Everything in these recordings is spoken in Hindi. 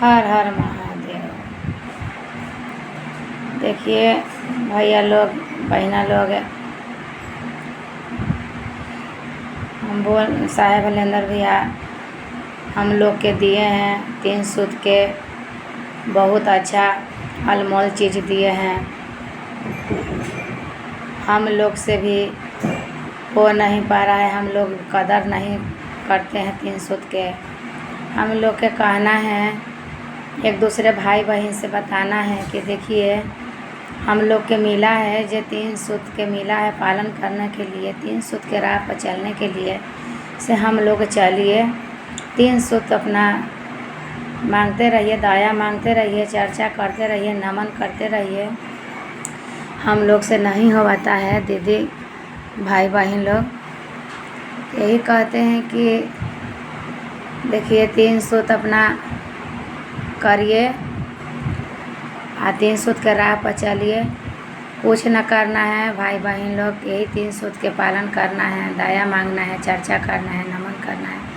हर हर महादेव। देखिए भैया लोग, बहना लोग, हम बोल साहेब हलेंदर भैया हम लोग के दिए हैं 3 सूत के, बहुत अच्छा अनमोल चीज़ दिए हैं। हम लोग से भी हो नहीं पा रहा है, हम लोग कदर नहीं करते हैं 3 सूत के। हम लोग के कहना है, एक दूसरे भाई बहन से बताना है कि देखिए हम लोग के मिला है जो 3 सूत के मिला है पालन करने के लिए, 3 सूत के राह पर चलने के लिए से हम लोग चलिए। 3 सूत अपना मांगते रहिए, दया मांगते रहिए, चर्चा करते रहिए, नमन करते रहिए। हम लोग से नहीं हो पाता है दीदी भाई बहन लोग। यही कहते हैं कि देखिए 3 सूत अपना करिए और 3 सूत के राह पर चलिए। कुछ न करना है भाई बहन लोग, यही 3 सूत के पालन करना है, दया मांगना है, चर्चा करना है, नमन करना है।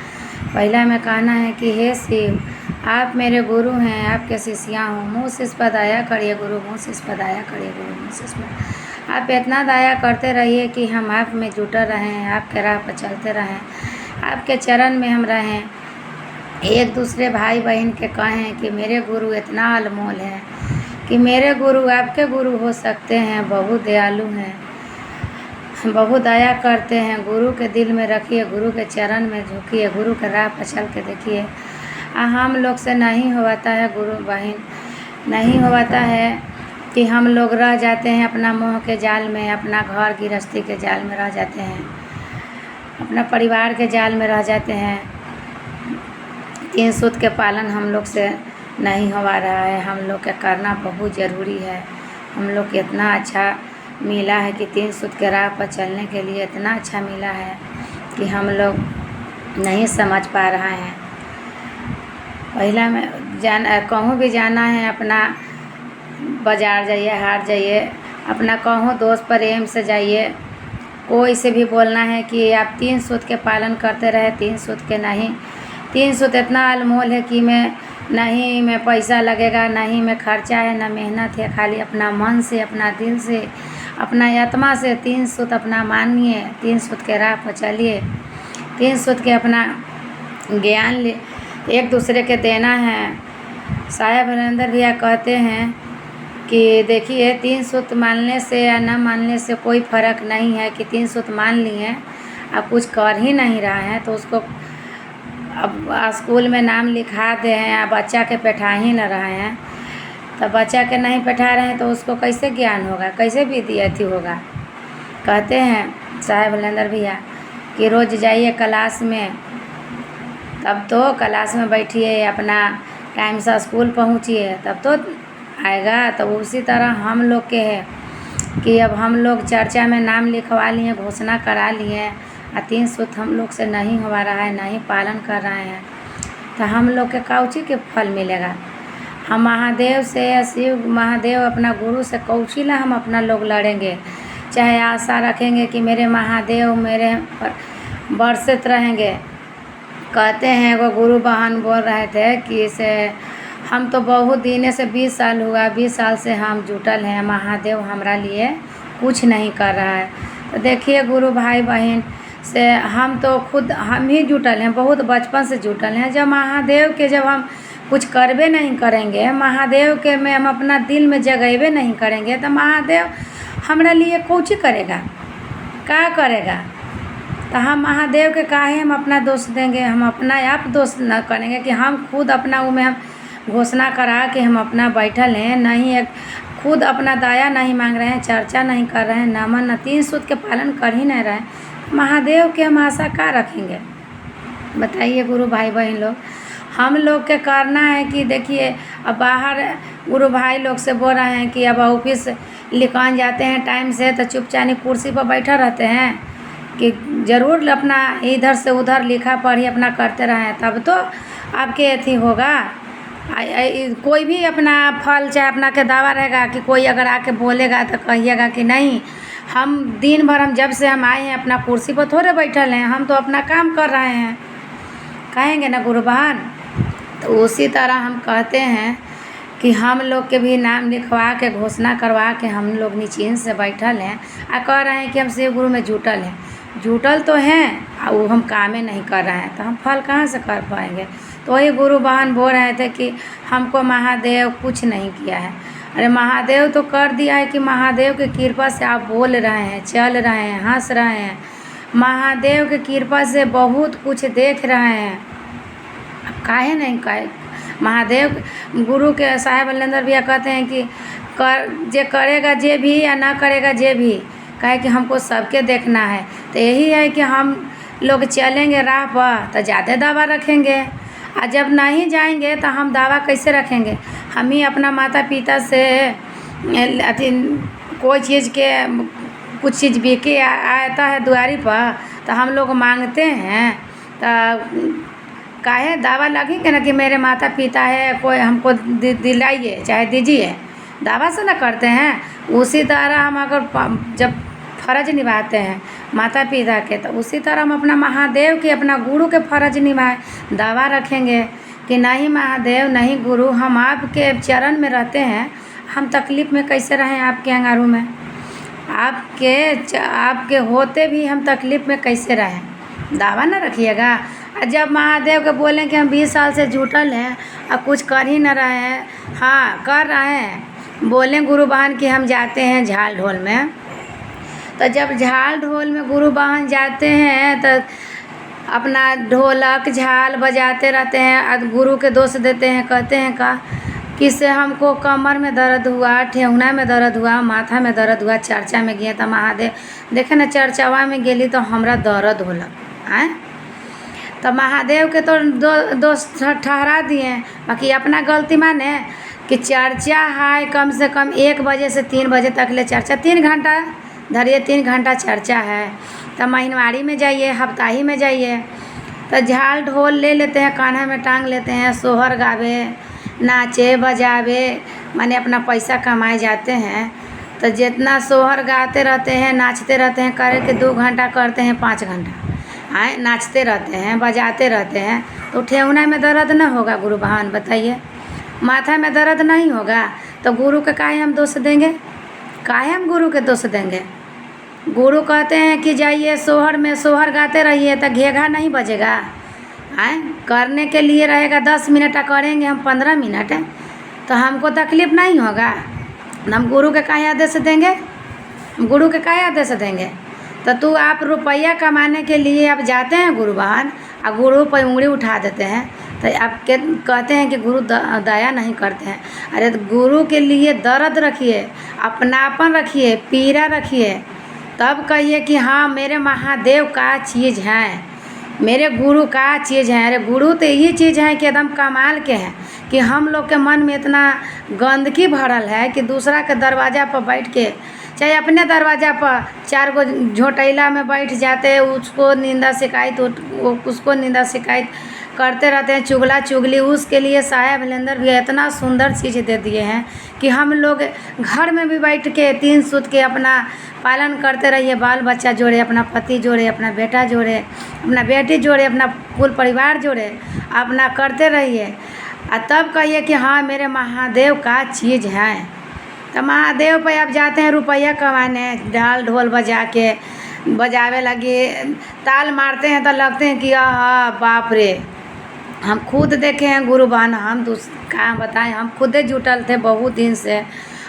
पहला में कहना है कि हे शिव, आप मेरे गुरु हैं, आपके शिष्या हूँ, मुँह शिष्य पर दया करिए गुरु, मुँह शिष्य पर दया करिए गुरु, मुँह शिष्य पर। आप इतना दया करते रहिए कि हम आप में जुटे रहें, आपके राह पर चलते रहें, आपके चरण में हम रहें। एक दूसरे भाई बहन के कहें कि मेरे गुरु इतना अनमोल है कि मेरे गुरु आपके गुरु हो सकते हैं, बहुत दयालु हैं, बहुत दया करते हैं। गुरु के दिल में रखिए, गुरु के चरण में झुकिए, गुरु के राह पर चल के देखिए। हम लोग से नहीं हो पाता है गुरु बहन, नहीं हो पाता है कि हम लोग रह जाते हैं अपना मोह के जाल में, अपना घर गृहस्थी के जाल में रह जाते हैं, अपना परिवार के जाल में रह जाते हैं। 3 सूत के पालन हम लोग से नहीं हो पा रहा है, हम लोग के करना बहुत ज़रूरी है। हम लोग को इतना अच्छा मिला है कि 3 सूत के राह पर चलने के लिए इतना अच्छा मिला है कि हम लोग नहीं समझ पा रहा है। पहला में कहूँ भी जाना है, अपना बाज़ार जाइए, हाट जाइए, अपना कहूँ दोस्त प्रेम से जाइए, कोई से भी बोलना है कि आप 3 सूत के पालन करते रहे, 3 सूत के नहीं। 3 सूत इतना अनमोल है कि नहीं में पैसा लगेगा, नहीं में खर्चा है, ना मेहनत है, खाली अपना मन से, अपना दिल से, अपना आत्मा से 3 सूत अपना मानिए, 3 सूत के राह पर चलिए। 3 सूत के अपना ज्ञान एक दूसरे के देना है। साहेब हलेंदर भैया कहते हैं कि देखिए 3 सूत मानने से या न मानने से कोई फ़र्क नहीं है कि 3 सूत मान लिए, अब कुछ कर ही नहीं रहा है तो उसको अब स्कूल में नाम लिखा दे हैं, बच्चा के बैठा ही न रहे हैं, तो बच्चा के नहीं बैठा रहे हैं तो उसको कैसे ज्ञान होगा, कैसे विद्यार्थी होगा। कहते हैं साहेब हलेंदर भैया कि रोज़ जाइए क्लास में, तब तो क्लास में बैठिए, अपना टाइम से स्कूल पहुँचिए, तब तो आएगा। तो उसी तरह हम लोग के है कि अब हम लोग चर्चा में नाम लिखवा लिए, घोषणा करा लिए, और 3 सूत हम लोग से नहीं हो रहा है, नहीं पालन कर रहे हैं, तो हम लोग के कौची के फल मिलेगा। हम महादेव से या शिव महादेव अपना गुरु से कौची ला हम अपना लोग लड़ेंगे, चाहे आशा रखेंगे कि मेरे महादेव मेरे पर बरसत रहेंगे। कहते हैं वो गुरु बहन बोल रहे थे कि इसे हम तो बहुत दिन से 20 साल हुआ, 20 साल से हम जुटल हैं, महादेव हमारा लिए कुछ नहीं कर रहा है। तो देखिए गुरु भाई बहन से हम तो खुद हम ही जुटल हैं, बहुत बचपन से जुटल हैं। जब महादेव के जब हम कुछ करबे नहीं करेंगे, महादेव के में हम अपना दिल में जगेबे नहीं करेंगे, तो महादेव हमारा लिए कुछ करेगा, क्या करेगा। तो हम महादेव के काहे हम अपना दोष देंगे, हम अपना आप दोष न करेंगे कि हम खुद अपना में हम घोषणा करा कि हम अपना बैठल हैं, नहीं एक खुद अपना दया नहीं मांग रहे हैं, चर्चा नहीं कर रहे हैं, नमन न 3 सूत के पालन कर ही नहीं रहे हैं, महादेव के हम आशा क्या रखेंगे बताइए गुरु भाई बहन लोग। हम लोग के करना है कि देखिए अब बाहर गुरु भाई लोग से बोल रहे हैं कि अब ऑफिस लिखान जाते हैं टाइम से, तो चुपचानी कुर्सी पर बैठा रहते हैं कि ज़रूर अपना इधर से उधर लिखा पढ़ी अपना करते रहें, तब तो आपके अथी होगा। कोई भी अपना फल चाहे अपना के दावा रहेगा कि कोई अगर आके बोलेगा तो कहिएगा कि नहीं, हम दिन भर हम जब से हम आए हैं अपना कुर्सी पर थोड़े बैठल हैं, हम तो अपना काम कर रहे हैं, कहेंगे ना गुरु बहन। तो उसी तरह हम कहते हैं कि हम लोग के भी नाम लिखवा के घोषणा करवा के हम लोग निश्चिंत से बैठल हैं और कह रहे हैं कि हम शिव गुरु में जुटल हैं। जुटल तो हैं और वो हम कामें नहीं कर रहे हैं, तो हम फल कहाँ से कर पाएंगे। तो वही गुरु बहन बोल रहे थे कि हमको महादेव कुछ नहीं किया है। अरे महादेव तो कर दिया है कि महादेव की कृपा से आप बोल रहे हैं, चल रहे हैं, हंस रहे हैं। महादेव की कृपा से बहुत कुछ देख रहे हैं। अब काहे नहीं कहे महादेव गुरु के साहेब अल्लंदर भैया कहते हैं कि जे करेगा जे भी या ना करेगा जे भी, कहे कि हमको सबके देखना है। तो यही है कि हम लोग चलेंगे राह पर तो ज़्यादा दावा रखेंगे, और जब नहीं जाएंगे तो हम दावा कैसे रखेंगे। हम ही अपना माता पिता से अथी कोई चीज़ के कुछ चीज़ बिके आता है दुआरी पर तो हम लोग मांगते हैं, तो काहे दावा लगेंगे ना कि मेरे माता पिता है, कोई हमको दिलाइए चाहे दीजिए, दावा से ना करते हैं। उसी तरह हम अगर जब फ़र्ज निभाते हैं माता पिता के, तो उसी तरह हम अपना महादेव के, अपना गुरु के फ़र्ज निभाएं। दावा रखेंगे कि नहीं महादेव, नहीं गुरु, हम आपके चरण में रहते हैं, हम तकलीफ़ में कैसे रहें आपके अंगारों में, आपके होते भी हम तकलीफ़ में कैसे रहें। दावा ना रखिएगा। जब महादेव के बोलें कि हम 20 साल से जुटल हैं और कुछ कर ही न रहे हैं, हाँ कर रहे हैं। बोलें गुरु बहन कि हम जाते हैं झाल ढोल में, तो जब झाल ढोल में गुरु बहन जाते हैं तो अपना ढोलक झाल बजाते रहते हैं और गुरु के दोष देते हैं। कहते हैं का किससे हमको कमर में दर्द हुआ, ठेहुना में दर्द हुआ, माथा में दर्द हुआ, चर्चा में गए तो महादेव देखे ना चर्चावा में गेली तो हमरा दर्द होला आए, तो महादेव के तो दोष ठहरा दिए। बाकी अपना गलती माने कि चर्चा है कम से कम 1 बजे से 3 बजे तक ले चर्चा, 3 घंटा धरिए, 3 घंटा चर्चा है। तो महीनवारी में जाइए, हफ्ताही में जाइए, तो झाल ढोल ले लेते हैं, कान्हा में टांग लेते हैं, सोहर गावे, नाचे बजावे, माने अपना पैसा कमाए जाते हैं। तो जितना सोहर गाते रहते हैं, नाचते रहते हैं, करे कि 2 घंटा करते हैं 5 घंटा आए, नाचते रहते हैं, बजाते रहते हैं, तो ठेहुना में दर्द न होगा गुरु बहन बताइए, माथा में दर्द नहीं होगा। तो गुरु के काहे हम दोष देंगे, काहे हम गुरु के दोष देंगे। गुरु कहते हैं कि जाइए सोहर में सोहर गाते रहिए तो घेघा नहीं बजेगा आए, करने के लिए रहेगा 10 मिनट, करेंगे हम 15 मिनट, तो हमको तकलीफ़ नहीं होगा। हम गुरु के काहे आदेश देंगे, गुरु के काहे आदेश देंगे। तो आप रुपया कमाने के लिए आप जाते हैं गुरु बहन और गुरु पर उंगली उठा देते हैं, तो आप कहते हैं कि गुरु दया नहीं करते हैं। अरे गुरु के लिए दर्द रखिए, अपनापन रखिए, पीड़ा रखिए, तब कहिए कि हाँ मेरे महादेव का चीज़ है, मेरे गुरु का चीज़ है। अरे गुरु तो यही चीज़ है कि एकदम कमाल के हैं कि हम लोग के मन में इतना गंदगी भरल है कि दूसरा के दरवाज़ा पर बैठ के, चाहे अपने दरवाज़ा पर 4 गो झोटैला में बैठ जाते, उसको निंदा शिकायत उसको निंदा शिकायत करते रहते हैं, चुगला चुगली। उसके लिए साहेब अल्लंदर भी इतना सुंदर चीज़ दे दिए हैं कि हम लोग घर में भी बैठ के 3 सूत के अपना पालन करते रहिए, बाल बच्चा जोड़े, अपना पति जोड़े, अपना बेटा जोड़े, अपना बेटी जोड़े, अपना कुल परिवार जोड़े, अपना करते रहिए और तब कहिए कि हाँ मेरे महादेव का चीज़ है। तो महादेव पे आप जाते हैं रुपया कमाने, ढाल ढोल बजा के बजावे लगे, ताल मारते हैं तो लगते हैं कि बाप रे। हम खुद देखे हैं गुरु बहन, हम कहाँ बताएं, हम खुदे जुटल थे बहुत दिन से।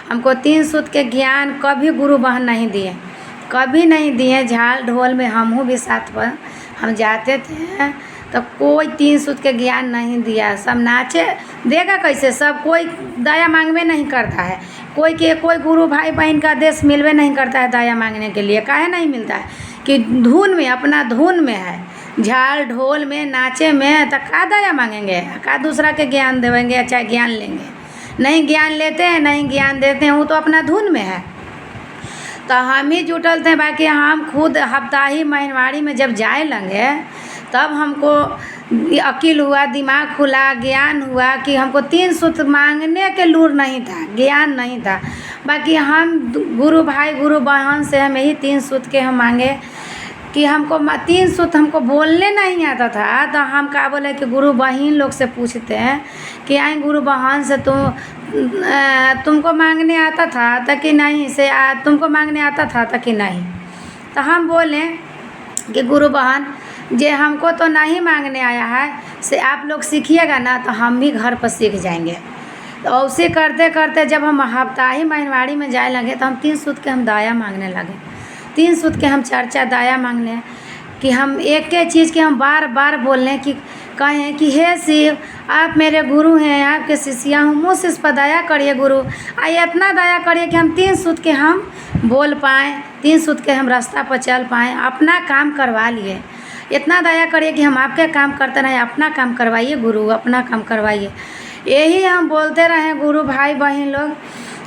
हमको 3 सूत के ज्ञान कभी गुरु बहन नहीं दिए, कभी नहीं दिए। झाल ढोल में हमहूँ भी साथ पर हम जाते थे तो कोई 3 सूत के ज्ञान नहीं दिया। सब नाचे देगा कैसे, सब कोई दया मांगवे नहीं करता है, कोई गुरु भाई बहन का आदेश मिलवे नहीं करता है दया मांगने के लिए। काहे नहीं मिलता है कि धुन में, अपना धुन में है, झाल ढोल में नाचे में, तो का दया मांगेंगे, का दूसरा के ज्ञान देवेंगे, चाहे ज्ञान लेंगे। नहीं ज्ञान लेते हैं, नहीं ज्ञान देते हैं, वो तो अपना धुन में है। तो हम ही जुटल थे। बाकी हम खुद हफ्ताही महीनवारी में जब जाए लगे तब हमको अकील हुआ, दिमाग खुला, ज्ञान हुआ कि हमको 3 सूत मांगने के लूर नहीं था, ज्ञान नहीं था। बाकी हम गुरु भाई गुरु बहन से हम यही 3 सूत के हम मांगे कि हमको 3 सूत्र हमको बोलने नहीं आता था, तो हम क्या बोले कि गुरु बहन लोग से पूछते हैं कि आई गुरु बहन से तुमको मांगने आता था कि नहीं, से तुमको मांगने आता था कि नहीं। तो हम बोले कि गुरु बहन जे हमको तो नहीं मांगने आया है, से आप लोग सीखिएगा ना तो हम भी घर पर सीख जाएंगे। तो उसे करते करते जब हम हफ्ताही महिनवाड़ी में जाए लगे तो हम 3 सूत्र के हम दाया मांगने लगे। 3 सूत्र के हम चर्चा दाया मांगने कि हम एक एक चीज़ के हम बार बार बोलने कि कहें कि हे शिव आप मेरे गुरु हैं, आपके शिष्या हूँ, मुझ से इस पर दया करिए गुरु। इतना दया करिए कि हम 3 सूत्र के हम बोल पाएँ, 3 सूत्र के हम रास्ता पर चल पाएँ, अपना काम करवा लिए। इतना दया करिए कि हम आपके काम करते रहें, अपना काम करवाइए गुरु, अपना काम करवाइए। यही हम बोलते रहे गुरु भाई बहन लोग।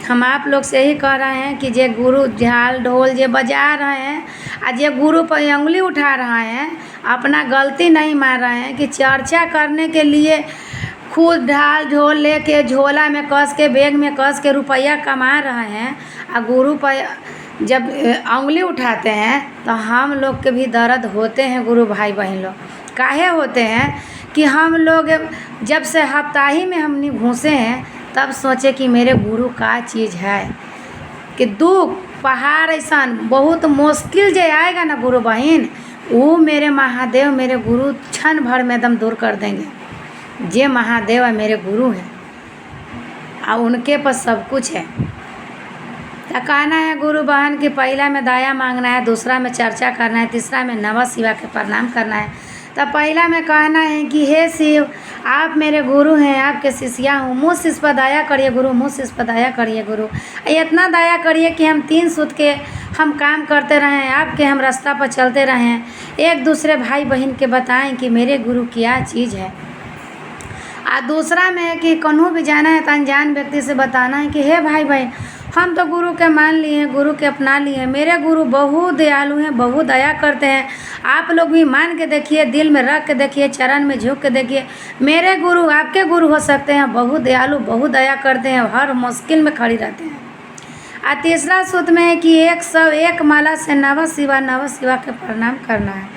हम आप लोग से ही कह रहे हैं कि जे गुरु झाल ढोल जे बजा रहे हैं और जे गुरु पर उंगली उठा रहे हैं, अपना गलती नहीं मान रहे हैं कि चर्चा करने के लिए खुद ढाल ढोल लेके झोला में कस के बैग में कस के रुपया कमा रहे हैं, और गुरु पर जब उंगली उठाते हैं तो हम लोग के भी दर्द होते हैं गुरु भाई बहन लोग। काहे होते हैं कि हम लोग जब से हफ्ताही में हमने घुसे हैं तब सोचे कि मेरे गुरु का चीज़ है, कि दुख पहाड़ ऐसा बहुत मुश्किल जो आएगा ना गुरु बहन, वो मेरे महादेव मेरे गुरु क्षण भर में दम दूर कर देंगे। जे महादेव है मेरे गुरु हैं और उनके पास सब कुछ है। तो कहना है गुरु बहन कि पहला में दया मांगना है, दूसरा में चर्चा करना है, तीसरा में नमः शिवाय के प्रणाम करना है। तो पहला में कहना है कि हे शिव आप मेरे गुरु हैं, आपके शिष्या हूँ, मुझ इस पर दया करिए गुरु, मुझ इस पर दया करिए गुरु। इतना दया करिए कि हम 3 सूत्र के हम काम करते रहें, आपके हम रास्ता पर चलते रहें, एक दूसरे भाई बहन के बताएं कि मेरे गुरु क्या चीज़ है। और दूसरा में है कि कन्हू भी जाना है तो अनजान व्यक्ति से बताना है कि हे भाई बहन हम तो गुरु के मान लिए हैं, गुरु के अपना लिए हैं, मेरे गुरु बहुत दयालु हैं, बहुत दया करते हैं। आप लोग भी मान के देखिए, दिल में रख के देखिए, चरण में झुक के देखिए, मेरे गुरु आपके गुरु हो सकते हैं, बहुत दयालु बहुत दया करते हैं, हर मुश्किल में खड़ी रहते हैं। और तीसरा सूत्र में है कि 101 माला से नमः शिवाय के प्रणाम करना है।